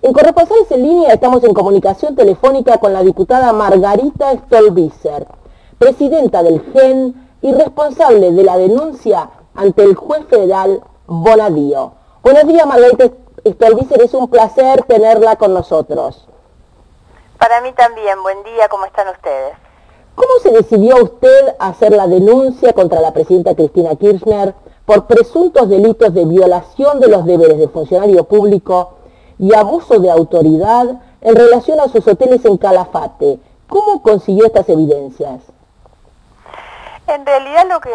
En Corresponsales en Línea estamos en comunicación telefónica con la diputada Margarita Stolbizer, presidenta del GEN y responsable de la denuncia ante el juez federal Bonadío. Buenos días, Margarita Stolbizer, es un placer tenerla con nosotros. Para mí también, buen día, ¿cómo están ustedes? ¿Cómo se decidió usted a hacer la denuncia contra la presidenta Cristina Kirchner por presuntos delitos de violación de los deberes de funcionario público y abuso de autoridad en relación a sus hoteles en Calafate? ¿Cómo consiguió estas evidencias? En realidad lo que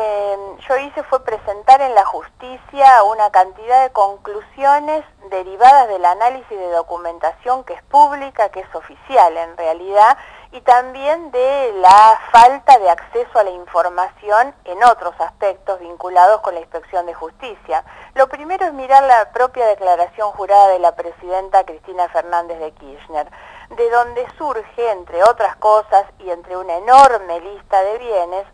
yo hice fue presentar en la justicia una cantidad de conclusiones derivadas del análisis de documentación que es pública, que es oficial en realidad, y también de la falta de acceso a la información en otros aspectos vinculados con la inspección de justicia. Lo primero es mirar la propia declaración jurada de la presidenta Cristina Fernández de Kirchner, de donde surge, entre otras cosas y entre una enorme lista de bienes,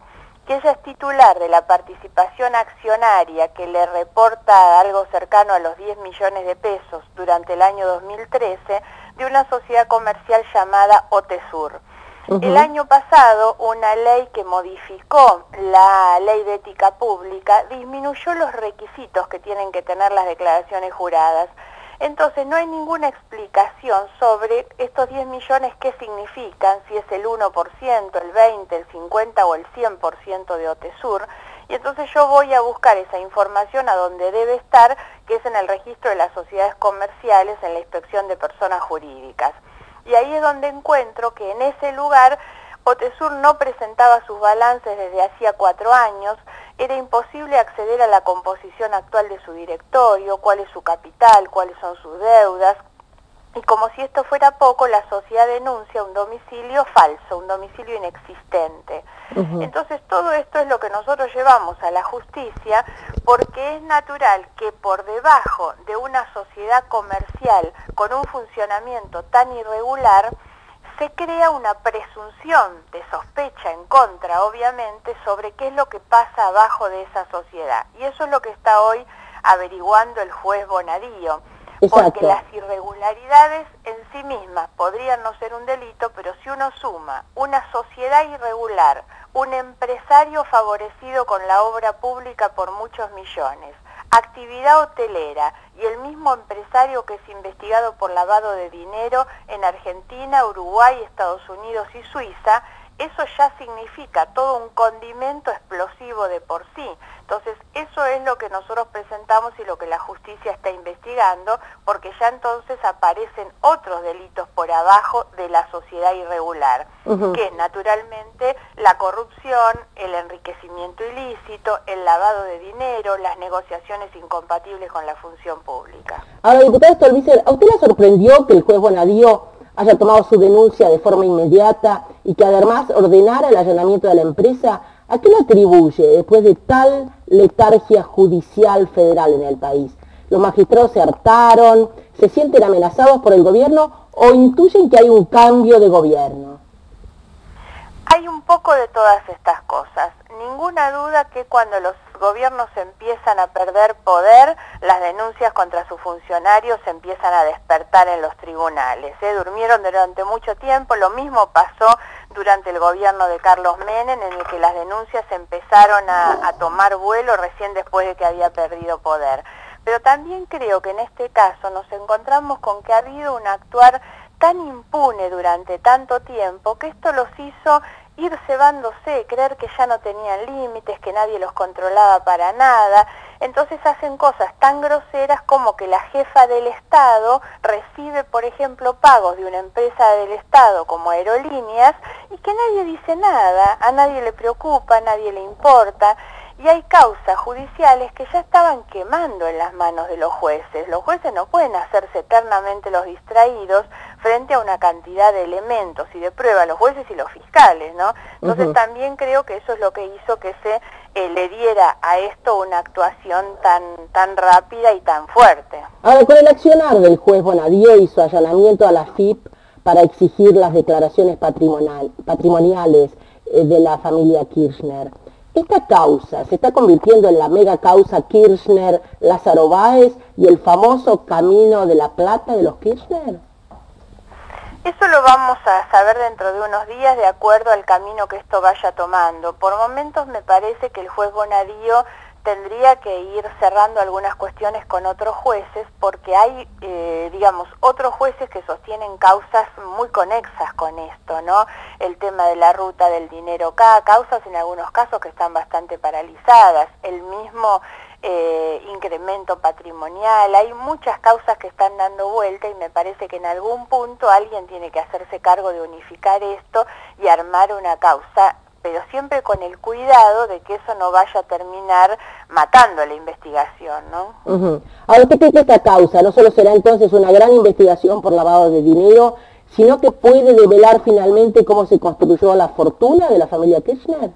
que ella es titular de la participación accionaria que le reporta algo cercano a los 10 millones de pesos durante el año 2013 de una sociedad comercial llamada OTESUR. El año pasado, una ley que modificó la ley de ética pública disminuyó los requisitos que tienen que tener las declaraciones juradas. Entonces no hay ninguna explicación sobre estos 10 millones, qué significan, si es el 1%, el 20%, el 50% o el 100% de OTESUR. Y entonces yo voy a buscar esa información a donde debe estar, que es en el registro de las sociedades comerciales, en la inspección de personas jurídicas. Y ahí es donde encuentro que en ese lugar OTESUR no presentaba sus balances desde hacía 4 años, era imposible acceder a la composición actual de su directorio, cuál es su capital, cuáles son sus deudas, y como si esto fuera poco, la sociedad denuncia un domicilio falso, un domicilio inexistente. Entonces todo esto es lo que nosotros llevamos a la justicia, porque es natural que por debajo de una sociedad comercial con un funcionamiento tan irregular, se crea una presunción de sospecha en contra, obviamente, sobre qué es lo que pasa abajo de esa sociedad. Y eso es lo que está hoy averiguando el juez Bonadío. Porque las irregularidades en sí mismas podrían no ser un delito, pero si uno suma una sociedad irregular, un empresario favorecido con la obra pública por muchos millones, actividad hotelera y el mismo empresario que es investigado por lavado de dinero en Argentina, Uruguay, Estados Unidos y Suiza, eso ya significa todo un condimento explosivo de por sí. Entonces, eso es lo que nosotros presentamos y lo que la justicia está investigando, porque ya entonces aparecen otros delitos por abajo de la sociedad irregular, que es naturalmente la corrupción, el enriquecimiento ilícito, el lavado de dinero, las negociaciones incompatibles con la función pública. Ahora, diputada Stolbizer, ¿a usted le sorprendió que el juez Bonadío haya tomado su denuncia de forma inmediata y que además ordenara el allanamiento de la empresa? ¿A qué lo atribuye después de tal letargia judicial federal en el país? ¿Los magistrados se hartaron, se sienten amenazados por el gobierno o intuyen que hay un cambio de gobierno? Hay un poco de todas estas cosas. Ninguna duda que cuando los gobiernos empiezan a perder poder, las denuncias contra sus funcionarios se empiezan a despertar en los tribunales. Durmieron durante mucho tiempo, lo mismo pasó durante el gobierno de Carlos Menem, en el que las denuncias empezaron a tomar vuelo recién después de que había perdido poder. Pero también creo que en este caso nos encontramos con que ha habido un actuar tan impune durante tanto tiempo que esto los hizo ir cebándose, creer que ya no tenían límites, que nadie los controlaba para nada. Entonces hacen cosas tan groseras como que la jefa del Estado recibe, por ejemplo, pagos de una empresa del Estado como Aerolíneas y que nadie dice nada, a nadie le preocupa, a nadie le importa. Y hay causas judiciales que ya estaban quemando en las manos de los jueces. Los jueces no pueden hacerse eternamente los distraídos frente a una cantidad de elementos y de pruebas, los jueces y los fiscales, ¿no? Entonces también creo que eso es lo que hizo que se le diera a esto una actuación tan rápida y tan fuerte. Ahora, con el accionar del juez Bonadío y su allanamiento a la FIP para exigir las declaraciones patrimoniales de la familia Kirchner, Esta causa se está convirtiendo en la mega causa Kirchner, Lázaro Báez y el famoso Camino de la Plata de los Kirchner. Eso lo vamos a saber dentro de unos días de acuerdo al camino que esto vaya tomando. Por momentos me parece que el juez Bonadío tendría que ir cerrando algunas cuestiones con otros jueces porque hay, digamos, otros jueces que sostienen causas muy conexas con esto, ¿no? El tema de la ruta del dinero, cada causas en algunos casos que están bastante paralizadas, el mismo incremento patrimonial, hay muchas causas que están dando vuelta y me parece que en algún punto alguien tiene que hacerse cargo de unificar esto y armar una causa, pero siempre con el cuidado de que eso no vaya a terminar matando la investigación, ¿no? Ahora, ¿usted cree que esta causa no solo será entonces una gran investigación por lavado de dinero, sino que puede develar finalmente cómo se construyó la fortuna de la familia Kirchner?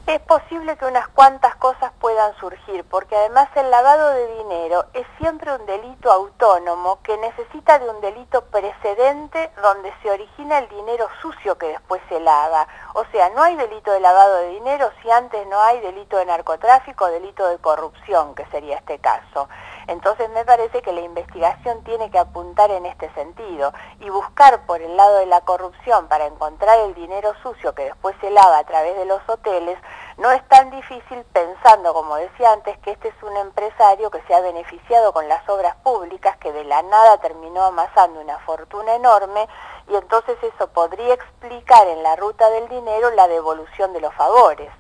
Es posible que unas cuantas cosas puedan surgir, porque además el lavado de dinero es siempre un delito autónomo que necesita de un delito precedente donde se origina el dinero sucio que después se lava. O sea, no hay delito de lavado de dinero si antes no hay delito de narcotráfico o delito de corrupción, que sería este caso. Entonces me parece que la investigación tiene que apuntar en este sentido y buscar por el lado de la corrupción para encontrar el dinero sucio que después se lava a través de los hoteles no es tan difícil pensando, como decía antes, que este es un empresario que se ha beneficiado con las obras públicas, que de la nada terminó amasando una fortuna enorme y entonces eso podría explicar en la ruta del dinero la devolución de los favores.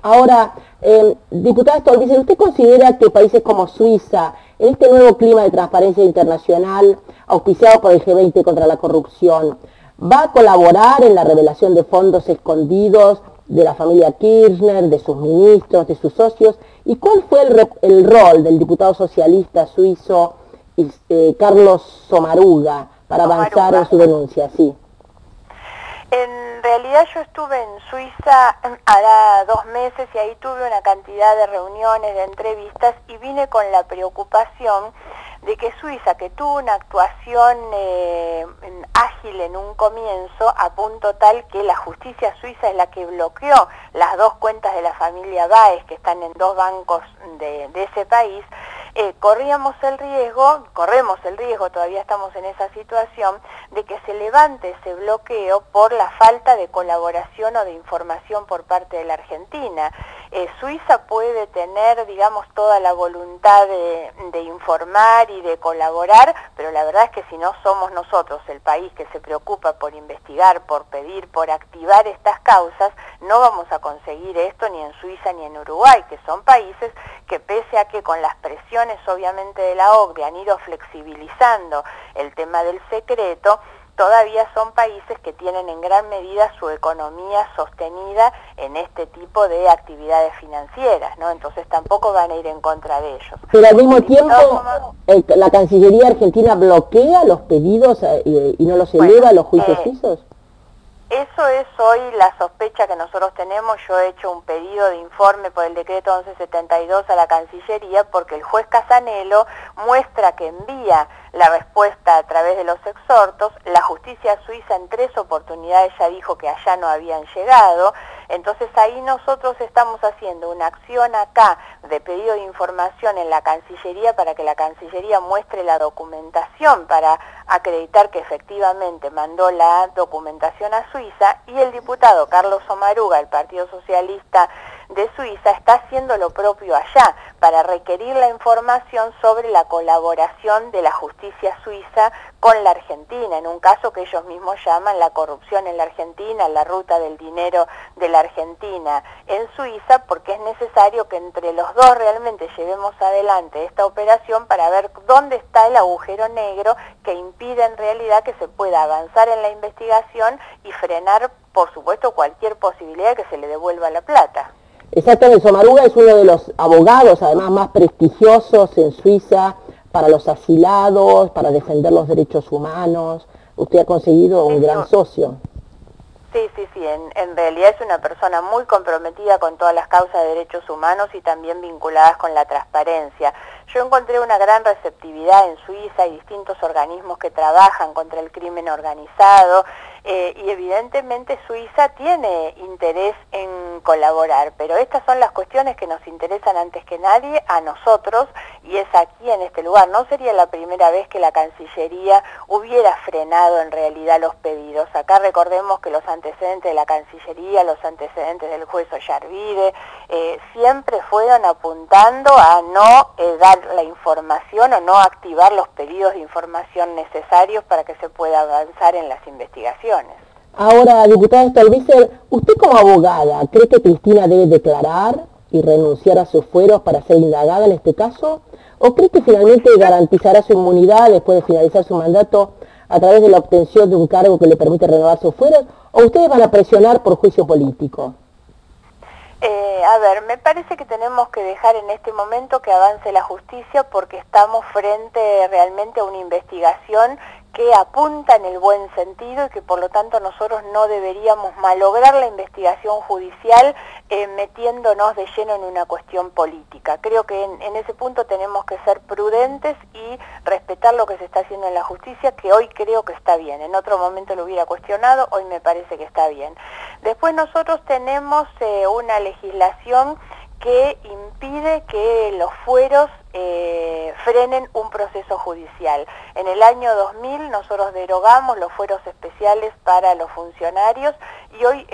Ahora, diputada Stolbizer, ¿usted considera que países como Suiza, en este nuevo clima de transparencia internacional, auspiciado por el G20 contra la corrupción, va a colaborar en la revelación de fondos escondidos de la familia Kirchner, de sus ministros, de sus socios? ¿Y cuál fue el rol del diputado socialista suizo Carlos Sommaruga para avanzar en su denuncia? Sí. En realidad yo estuve en Suiza hará 2 meses y ahí tuve una cantidad de reuniones, de entrevistas y vine con la preocupación de que Suiza, que tuvo una actuación ágil en un comienzo, a punto tal que la justicia suiza es la que bloqueó las 2 cuentas de la familia Báez que están en 2 bancos de ese país, corremos el riesgo, todavía estamos en esa situación, de que se levante ese bloqueo por la falta de colaboración o de información por parte de la Argentina. Suiza puede tener, digamos, toda la voluntad de informar y de colaborar, pero la verdad es que si no somos nosotros el país que se preocupa por investigar, por pedir, por activar estas causas, no vamos a conseguir esto ni en Suiza ni en Uruguay, que son países que pese a que con las presiones obviamente de la OCDE han ido flexibilizando el tema del secreto, todavía son países que tienen en gran medida su economía sostenida en este tipo de actividades financieras, ¿no? Entonces tampoco van a ir en contra de ellos. Pero al mismo tiempo, la Cancillería Argentina bloquea los pedidos y no los eleva a los juicios suizos. Eso es hoy la sospecha que nosotros tenemos. Yo he hecho un pedido de informe por el decreto 1172 a la Cancillería porque el juez Casanelo muestra que envía la respuesta a través de los exhortos. La justicia suiza en 3 oportunidades ya dijo que allá no habían llegado. Entonces ahí nosotros estamos haciendo una acción acá de pedido de información en la Cancillería para que la Cancillería muestre la documentación para acreditar que efectivamente mandó la documentación a Suiza, y el diputado Carlos Sommaruga, del Partido Socialista de Suiza, está haciendo lo propio allá para requerir la información sobre la colaboración de la justicia suiza con la Argentina, en un caso que ellos mismos llaman la corrupción en la Argentina, la ruta del dinero de la Argentina en Suiza, porque es necesario que entre los dos realmente llevemos adelante esta operación para ver dónde está el agujero negro que impide en realidad que se pueda avanzar en la investigación y frenar, por supuesto, cualquier posibilidad de que se le devuelva la plata. Exactamente, Sommaruga es uno de los abogados, además, más prestigiosos en Suiza para los asilados, para defender los derechos humanos. Usted ha conseguido un gran socio. Sí, en realidad es una persona muy comprometida con todas las causas de derechos humanos y también vinculadas con la transparencia. Yo encontré una gran receptividad en Suiza y distintos organismos que trabajan contra el crimen organizado. y evidentemente Suiza tiene interés en colaborar, pero estas son las cuestiones que nos interesan antes que nadie a nosotros, y es aquí en este lugar. No sería la primera vez que la Cancillería hubiera frenado en realidad los pedidos. Acá recordemos que los antecedentes de la Cancillería, los antecedentes del juez Ollarvide, siempre fueron apuntando a no dar la información o no activar los pedidos de información necesarios para que se pueda avanzar en las investigaciones. Ahora, diputada Stolbizer, usted como abogada, ¿cree que Cristina debe declarar y renunciar a sus fueros para ser indagada en este caso? ¿O cree que finalmente garantizará su inmunidad después de finalizar su mandato a través de la obtención de un cargo que le permite renovar sus fueros? ¿O ustedes van a presionar por juicio político? A ver, me parece que tenemos que dejar en este momento que avance la justicia, porque estamos frente realmente a una investigación que apunta en el buen sentido y que por lo tanto nosotros no deberíamos malograr la investigación judicial metiéndonos de lleno en una cuestión política. Creo que en ese punto tenemos que ser prudentes y respetar lo que se está haciendo en la justicia, que hoy creo que está bien. En otro momento lo hubiera cuestionado, hoy me parece que está bien. Después nosotros tenemos una legislación que impide que los fueros frenen un proceso judicial. En el año 2000 nosotros derogamos los fueros especiales para los funcionarios y hoy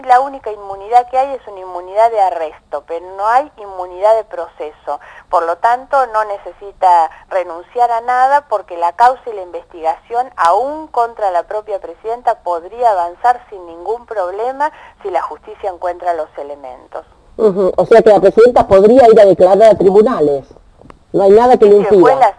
la única inmunidad que hay es una inmunidad de arresto, pero no hay inmunidad de proceso. Por lo tanto, no necesita renunciar a nada, porque la causa y la investigación, aún contra la propia presidenta, podría avanzar sin ningún problema si la justicia encuentra los elementos. O sea que la presidenta podría ir a declarar a tribunales. No hay nada que lo impida.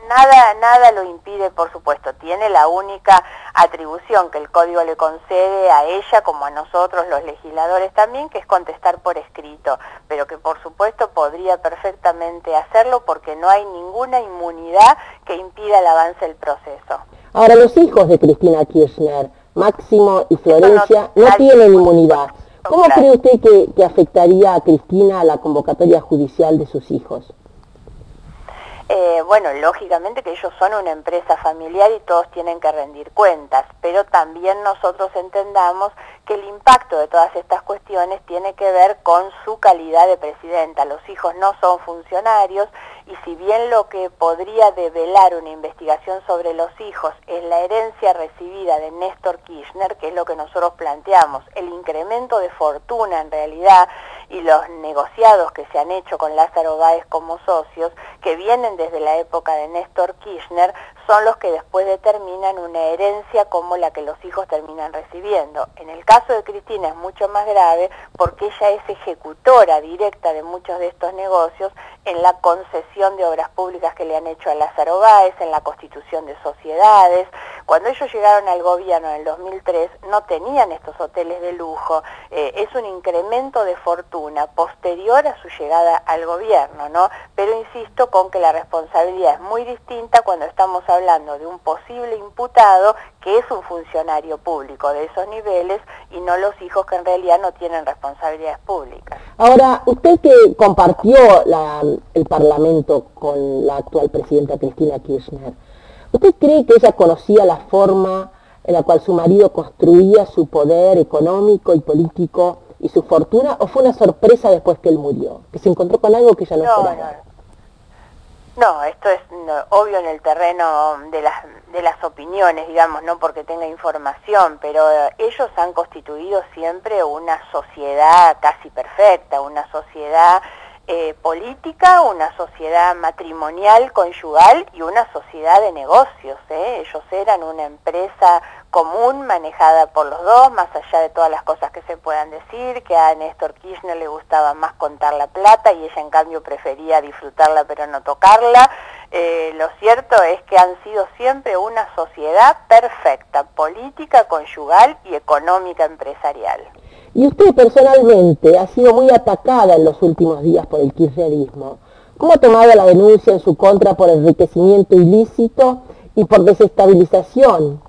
Nada lo impide, por supuesto. Tiene la única atribución que el Código le concede a ella, como a nosotros los legisladores también, que es contestar por escrito, pero que por supuesto podría perfectamente hacerlo, porque no hay ninguna inmunidad que impida el avance del proceso. Ahora, los hijos de Cristina Kirchner, Máximo y Florencia, no tienen inmunidad. ¿Cómo cree usted que afectaría a Cristina la convocatoria judicial de sus hijos? Bueno, lógicamente que ellos son una empresa familiar y todos tienen que rendir cuentas, pero también nosotros entendamos que el impacto de todas estas cuestiones tiene que ver con su calidad de presidenta. Los hijos no son funcionarios, y si bien lo que podría develar una investigación sobre los hijos es la herencia recibida de Néstor Kirchner, que es lo que nosotros planteamos, el incremento de fortuna en realidad y los negociados que se han hecho con Lázaro Báez como socios, que vienen desde la época de Néstor Kirchner, son los que después determinan una herencia como la que los hijos terminan recibiendo. En el caso de Cristina es mucho más grave, porque ella es ejecutora directa de muchos de estos negocios en la concesión de obras públicas que le han hecho a Lázaro Báez, en la constitución de sociedades. Cuando ellos llegaron al gobierno en el 2003 no tenían estos hoteles de lujo. Es un incremento de fortuna posterior a su llegada al gobierno, ¿no? Pero insisto con que la responsabilidad es muy distinta cuando estamos hablando de un posible imputado que es un funcionario público de esos niveles, y no los hijos, que en realidad no tienen responsabilidades públicas. Ahora, usted que compartió el Parlamento con la actual presidenta Cristina Kirchner, ¿usted cree que ella conocía la forma en la cual su marido construía su poder económico y político y su fortuna, o fue una sorpresa después que él murió, que se encontró con algo que ella no esperaba? No, esto es obvio en el terreno de las opiniones, digamos, no porque tenga información, pero ellos han constituido siempre una sociedad casi perfecta, una sociedad política, una sociedad matrimonial, conyugal y una sociedad de negocios. Ellos eran una empresa común manejada por los dos, más allá de todas las cosas que se puedan decir, que a Néstor Kirchner le gustaba más contar la plata y ella en cambio prefería disfrutarla pero no tocarla. Lo cierto es que han sido siempre una sociedad perfecta, política, conyugal y económica empresarial. Y usted personalmente ha sido muy atacada en los últimos días por el kirchnerismo. ¿Cómo ha tomado la denuncia en su contra por enriquecimiento ilícito y por desestabilización?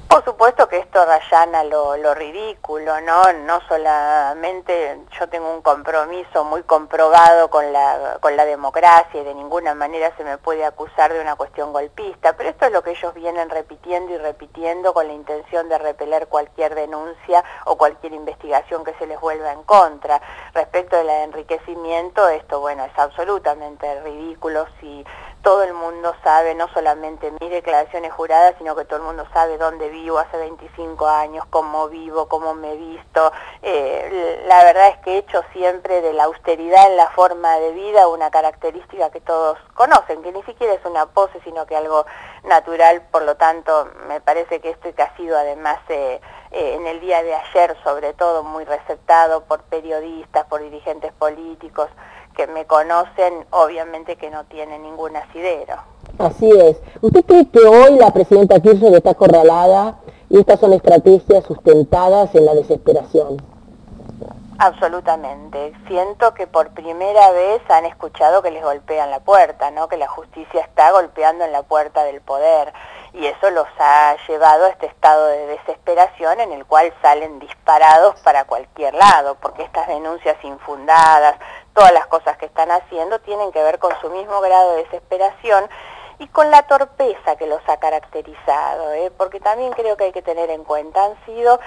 Por supuesto que esto rayana lo ridículo, ¿no? No solamente yo tengo un compromiso muy comprobado con la democracia y de ninguna manera se me puede acusar de una cuestión golpista, pero esto es lo que ellos vienen repitiendo y repitiendo con la intención de repeler cualquier denuncia o cualquier investigación que se les vuelva en contra. Respecto del enriquecimiento, esto, bueno, es absolutamente ridículo. Si todo el mundo sabe, no solamente mis declaraciones juradas, sino que todo el mundo sabe dónde vivo hace 25 años, cómo vivo, cómo me he visto. La verdad es que he hecho siempre de la austeridad en la forma de vida una característica que todos conocen, que ni siquiera es una pose, sino que algo natural. Por lo tanto, me parece que esto que ha sido además en el día de ayer, sobre todo, muy receptado por periodistas, por dirigentes políticos, que me conocen, obviamente que no tiene ningún asidero. Así es. ¿Usted cree que hoy la presidenta Kirchner está acorralada y estas son estrategias sustentadas en la desesperación? Absolutamente. Siento que por primera vez han escuchado que les golpean la puerta, ¿no? Que la justicia está golpeando en la puerta del poder. Y eso los ha llevado a este estado de desesperación en el cual salen disparados para cualquier lado, porque estas denuncias infundadas, todas las cosas que están haciendo tienen que ver con su mismo grado de desesperación y con la torpeza que los ha caracterizado, porque también creo que hay que tener en cuenta, han sido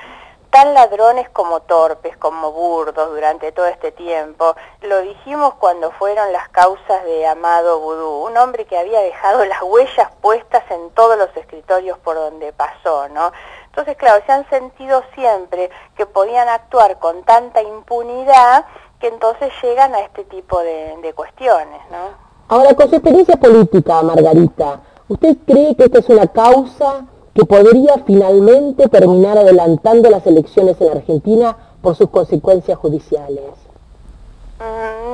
tan ladrones como torpes, como burdos durante todo este tiempo. Lo dijimos cuando fueron las causas de Amado Vudú, un hombre que había dejado las huellas puestas en todos los escritorios por donde pasó, ¿no? Entonces, claro, se han sentido siempre que podían actuar con tanta impunidad que entonces llegan a este tipo de cuestiones, ¿no? Ahora, con su experiencia política, Margarita, ¿usted cree que esta es una causa que podría finalmente terminar adelantando las elecciones en Argentina por sus consecuencias judiciales?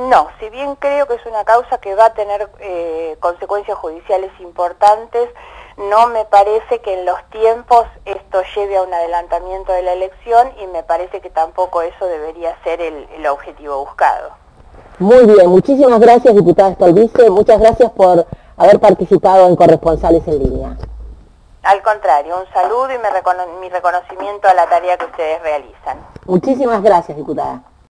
No, si bien creo que es una causa que va a tener consecuencias judiciales importantes, no me parece que en los tiempos esto lleve a un adelantamiento de la elección y me parece que tampoco eso debería ser el objetivo buscado. Muy bien, muchísimas gracias, diputada Stolbizer, muchas gracias por haber participado en Corresponsales en Línea. Al contrario, un saludo y mi reconocimiento a la tarea que ustedes realizan. Muchísimas gracias, diputada.